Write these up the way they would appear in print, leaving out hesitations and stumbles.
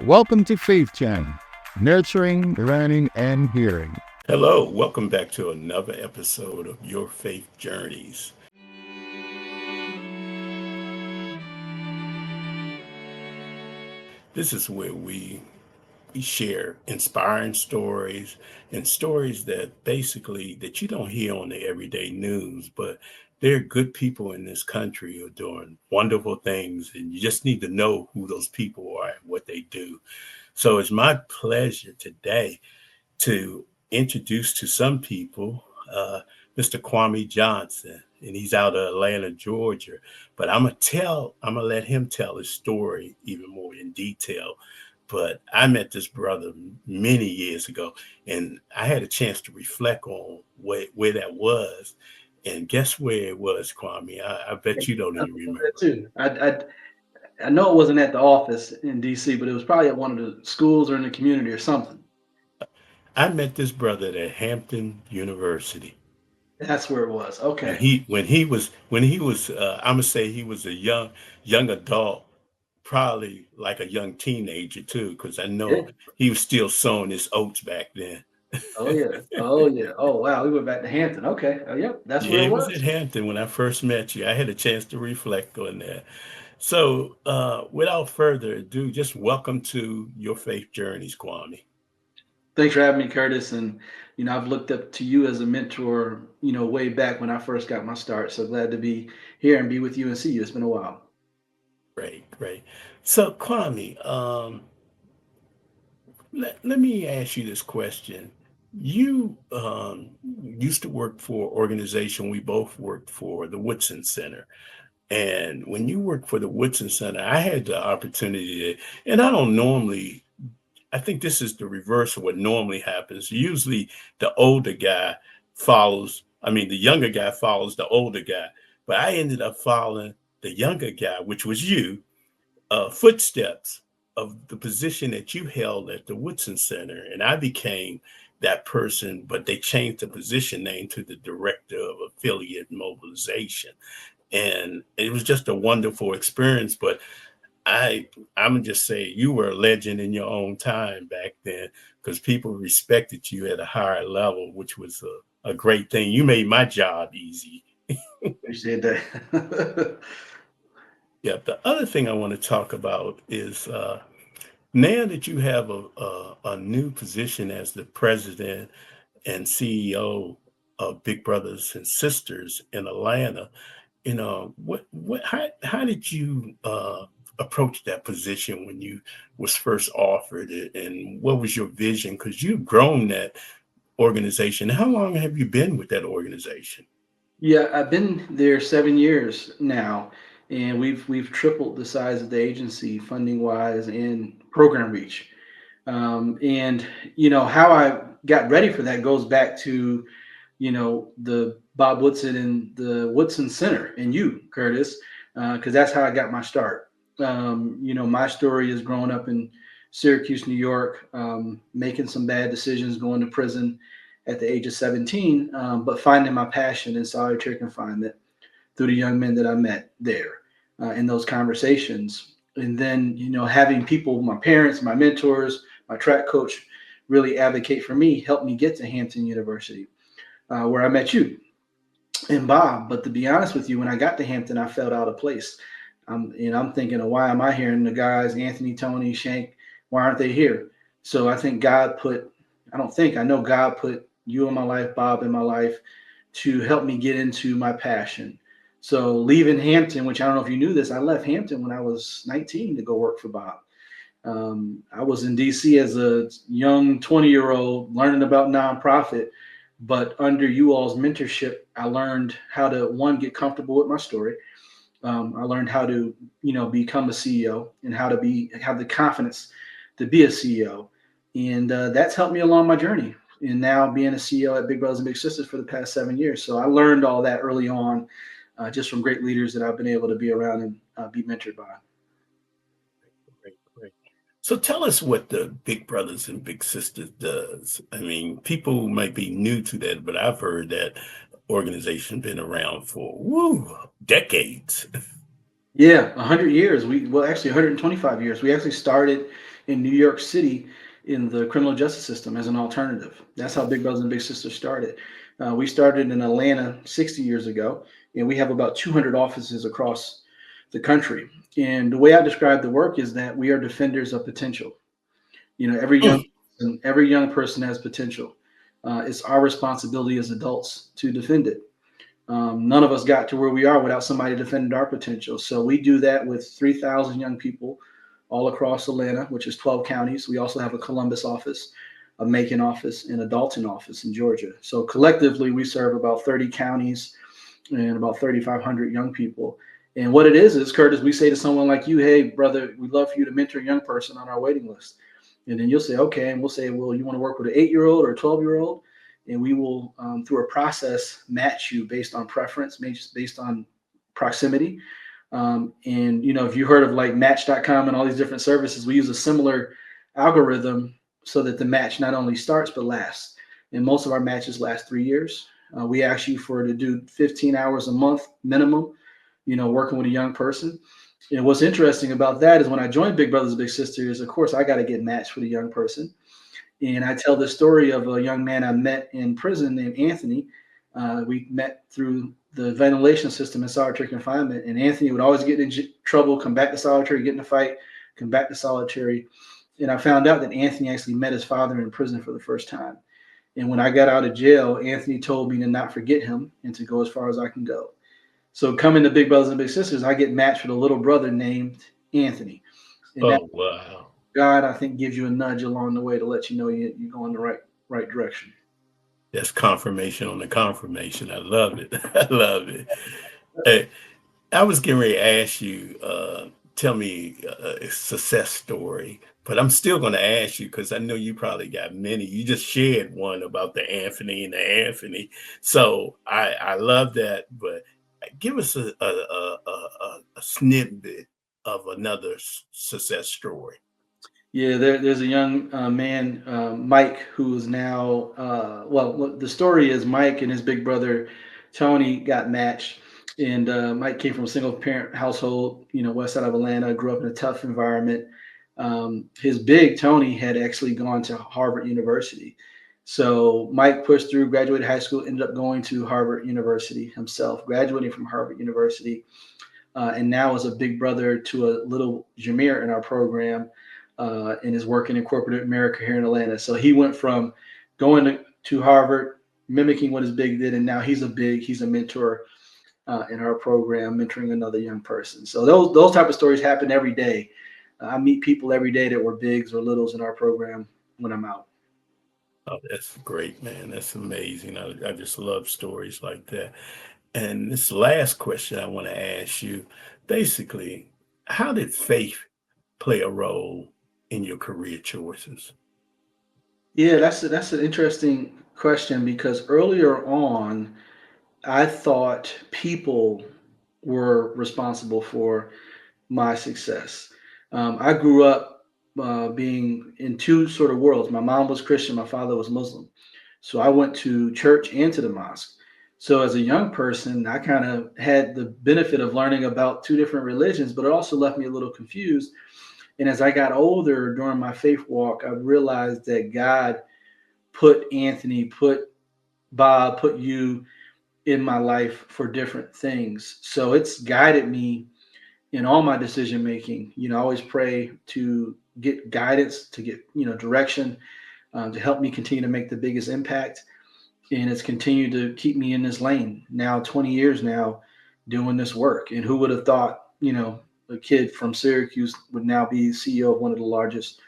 Welcome to Faith Jam, nurturing, learning, and hearing. Hello, welcome back to another episode of Your Faith Journeys. This is where we share inspiring stories and stories that basically that you don't hear on the everyday news, but there are good people in this country who are doing wonderful things, and you just need to know who those people are and what they do. So it's my pleasure today to introduce to some people Mr. Kwame Johnson, and he's out of Atlanta, Georgia. But I'm gonna let him tell his story even more in detail. But I met this brother many years ago, and I had a chance to reflect on where that was. And guess where it was, Kwame? I bet you don't I even know that remember. too. I know it wasn't at the office in DC, but it was probably at one of the schools or in the community or something. I met this brother at Hampton University. That's where it was. when Okay. he when he was when he was I'm gonna say he was a young adult, probably like a young teenager too, because I know Yeah. he was still sowing his oats back then. Oh yeah. Oh yeah. Oh wow. We went back to Hampton. Okay. Oh yep. That's where Yeah, it it was at was. Hampton when I first met you. I had a chance to reflect on that. So, without further ado, just welcome to your faith journeys, Kwame. Thanks for having me, Curtis. And I've looked up to you as a mentor. Way back when I first got my start. So glad to be here and be with you and see you. It's been a while. Great, great. So, Kwame, let me ask you this question. You used to work for an organization we both worked for, the Woodson Center. And when you worked for the Woodson Center, I had the opportunity to, and I don't normally, I think this is the reverse of what normally happens. Usually the older guy the younger guy follows the older guy. But I ended up following the younger guy, which was you, footsteps of the position that you held at the Woodson Center. And I became that person, but they changed the position name to the Director of Affiliate Mobilization. And it was just a wonderful experience. But I'm gonna just say you were a legend in your own time back then because people respected you at a higher level, which was a great thing. You made my job easy. Appreciate that. Yeah. The other thing I want to talk about is now that you have a new position as the president and CEO of Big Brothers and Sisters in Atlanta, how did you approach that position when you was first offered it, and what was your vision? Because you've grown that organization. How long have you been with that organization? Yeah, I've been there 7 years now, and we've tripled the size of the agency funding wise and program reach. And how I got ready for that goes back to the Bob Woodson and the Woodson Center and you, Curtis, because that's how I got my start. My story is growing up in Syracuse, New York, making some bad decisions, going to prison at the age of 17, but finding my passion in solitary confinement through the young men that I met there in those conversations. And then, having people, my parents, my mentors, my track coach really advocate for me, helped me get to Hampton University, where I met you and Bob. But to be honest with you, when I got to Hampton, I felt out of place. I'm thinking, of why am I here? And the guys, Anthony, Tony, Shank, why aren't they here? So I think God put, I don't think, I know God put you in my life, Bob in my life, to help me get into my passion. So leaving Hampton, which I don't know if you knew this, I left Hampton when I was 19 to go work for Bob. I was in DC as a young 20-year-old learning about nonprofit, but under you all's mentorship, I learned how to one get comfortable with my story. I learned how to become a CEO and how to be have the confidence to be a CEO, and that's helped me along my journey. And now being a CEO at Big Brothers and Big Sisters for the past 7 years, so I learned all that early on, just from great leaders that I've been able to be around and be mentored by. Great, great. So tell us what the Big Brothers and Big Sisters does. I mean, people might be new to that, but I've heard that organization been around for decades. Yeah, 100 years. Well, actually 125 years. We actually started in New York City in the criminal justice system as an alternative. That's how Big Brothers and Big Sisters started. We started in Atlanta 60 years ago, and we have about 200 offices across the country. And the way I describe the work is that we are defenders of potential. You know, Mm. every young person has potential. It's our responsibility as adults to defend it. None of us got to where we are without somebody defending our potential. So we do that with 3,000 young people all across Atlanta, which is 12 counties. We also have a Columbus office, a Macon office, and a Dalton office in Georgia. So collectively, we serve about 30 counties and about 3,500 young people. And what it is, Curtis, we say to someone like you, hey, brother, we'd love for you to mentor a young person on our waiting list. And then you'll say, okay. And we'll say, well, you want to work with an 8-year-old or a 12-year-old? And we will, through a process, match you based on preference, based on proximity. And, if you heard of like Match.com and all these different services, we use a similar algorithm so that the match not only starts but lasts. And most of our matches last 3 years. We ask you for to do 15 hours a month minimum, working with a young person. And what's interesting about that is when I joined Big Brothers Big Sisters, of course, I got to get matched with a young person. And I tell the story of a young man I met in prison named Anthony. We met through the ventilation system in solitary confinement. And Anthony would always get in trouble, come back to solitary, get in a fight, come back to solitary. And I found out that Anthony actually met his father in prison for the first time. And when I got out of jail, Anthony told me to not forget him and to go as far as I can go. So coming to Big Brothers and Big Sisters, I get matched with a little brother named Anthony. And that Oh, wow. God, I think, gives you a nudge along the way to let you know you're going the right direction. That's confirmation on the confirmation. I love it. I love it. Hey, I was getting ready to ask you, tell me a success story, but I'm still going to ask you because I know you probably got many. You just shared one about the Anthony and the Anthony, so I love that. But give us a snippet of another success story. Yeah, there's a young man, Mike, who is now, the story is Mike and his big brother, Tony, got matched. And Mike came from a single parent household, west side of Atlanta, grew up in a tough environment. His big, Tony, had actually gone to Harvard University. So Mike pushed through, graduated high school, ended up going to Harvard University himself, graduating from Harvard University, and now is a big brother to a little Jameer in our program, and is working in corporate America here in Atlanta. So he went from going to Harvard, mimicking what his big did, and now he's a mentor in our program, mentoring another young person. So those type of stories happen every day. I meet people every day that were bigs or littles in our program when I'm out. Oh, that's great, man. That's amazing. I just love stories like that. And this last question I want to ask you, basically, how did faith play a role in your career choices? Yeah, that's an interesting question because earlier on, I thought people were responsible for my success. I grew up being in two sort of worlds. My mom was Christian, my father was Muslim. So I went to church and to the mosque. So as a young person, I kind of had the benefit of learning about two different religions, but it also left me a little confused. And as I got older during my faith walk, I realized that God put Anthony, put Bob, put you in my life for different things. So it's guided me in all my decision making. I always pray to get guidance, to get direction, to help me continue to make the biggest impact. And it's continued to keep me in this lane now, 20 years now, doing this work. And who would have thought, a kid from Syracuse would now be CEO of one of the largest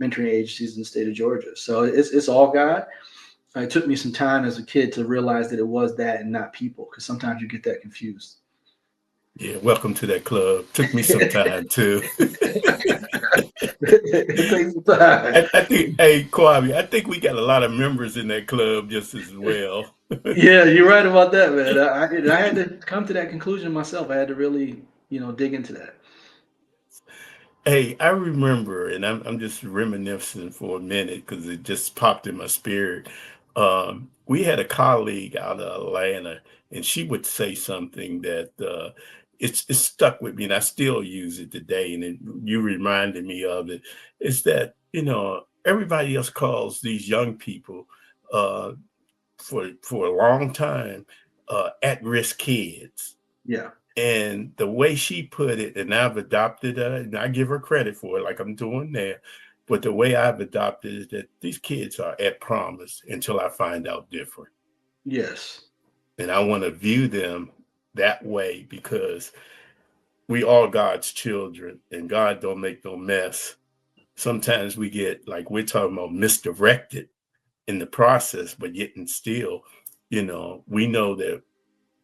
mentoring agencies in the state of Georgia. So it's all God. It took me some time as a kid to realize that it was that and not people, because sometimes you get that confused. Yeah, welcome to that club. Took me some time too. It takes some time. I think, hey, Kwame, I think we got a lot of members in that club just as well. Yeah, you're right about that, man. I had to come to that conclusion myself. I had to really, dig into that. Hey, I remember, and I'm just reminiscing for a minute because it just popped in my spirit. We had a colleague out of Atlanta, and she would say something that it's stuck with me, and I still use it today. And you reminded me of it. Is that everybody else calls these young people uh, for a long time at risk kids. Yeah. And the way she put it, and I've adopted it, and I give her credit for it, like I'm doing there. But the way I've adopted is that these kids are at promise until I find out different. Yes. And I want to view them that way because we all God's children and God don't make no mess. Sometimes we get, like we're talking about, misdirected in the process, but yet and still, we know that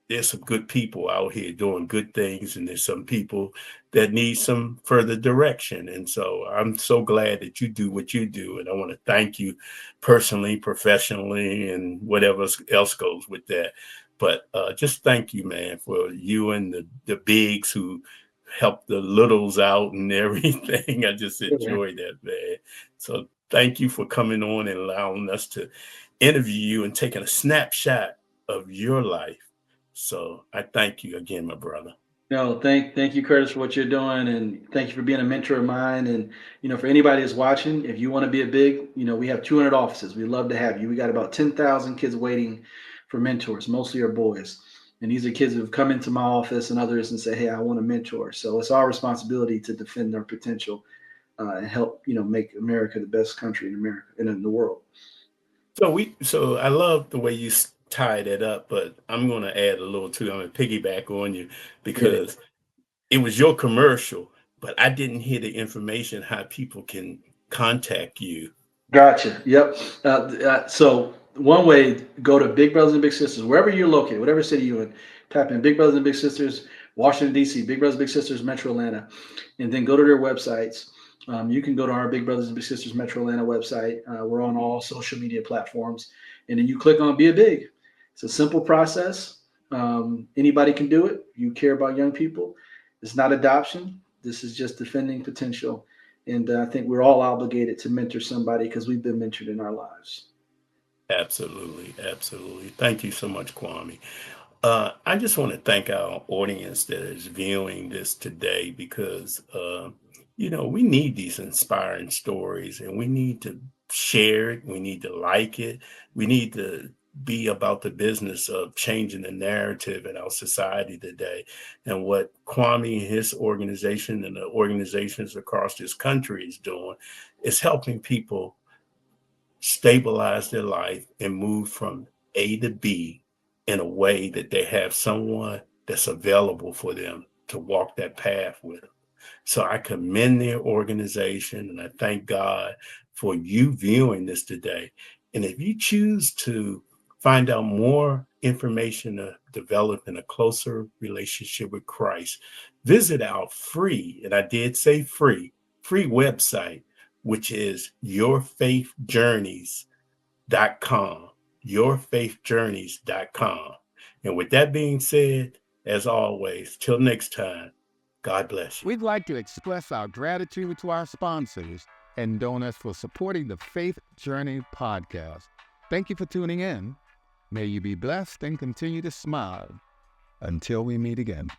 there's some good people out here doing good things, and there's some people that need some further direction. And so I'm so glad that you do what you do. And I want to thank you personally, professionally, and whatever else goes with that. But just thank you, man, for you and the bigs who help the littles out and everything. I just Yeah. enjoy that, man. So thank you for coming on and allowing us to interview you and taking a snapshot of your life. So I thank you again, my brother. No, thank you, Curtis, for what you're doing, and thank you for being a mentor of mine. And for anybody that's watching, if you want to be a big, we have 200 offices. We'd love to have you. We got about 10,000 kids waiting for mentors. Mostly are boys, and these are kids who've come into my office and others and say, "Hey, I want a mentor." So it's our responsibility to defend their potential and help, make America the best country in America and in the world. So I love the way you tied it up, but I'm going to add a little too. I'm going to piggyback on you Hit it. because it was your commercial, but I didn't hear the information how people can contact you. Gotcha. Yep. So one way, go to Big Brothers and Big Sisters, wherever you're located, whatever city you're in, type in Big Brothers and Big Sisters, Washington, D.C., Big Brothers, Big Sisters, Metro Atlanta, and then go to their websites. You can go to our Big Brothers and Big Sisters Metro Atlanta website. We're on all social media platforms. And then you click on Be a Big. It's a simple process. Anybody can do it. You care about young people. It's not adoption. This is just defending potential. And I think we're all obligated to mentor somebody because we've been mentored in our lives. Absolutely, absolutely. Thank you so much, Kwame. I just want to thank our audience that is viewing this today because, we need these inspiring stories and we need to share it. We need to like it. We need to be about the business of changing the narrative in our society today. And what Kwame and his organization and the organizations across this country is doing is helping people stabilize their life and move from A to B in a way that they have someone that's available for them to walk that path with them. So I commend their organization and I thank God for you viewing this today. And if you choose to find out more information to develop in a closer relationship with Christ, visit our free, and I did say free website, which is yourfaithjourneys.com. Yourfaithjourneys.com. And with that being said, as always, till next time, God bless you. We'd like to express our gratitude to our sponsors and donors for supporting the Faith Journey podcast. Thank you for tuning in. May you be blessed and continue to smile. Until we meet again.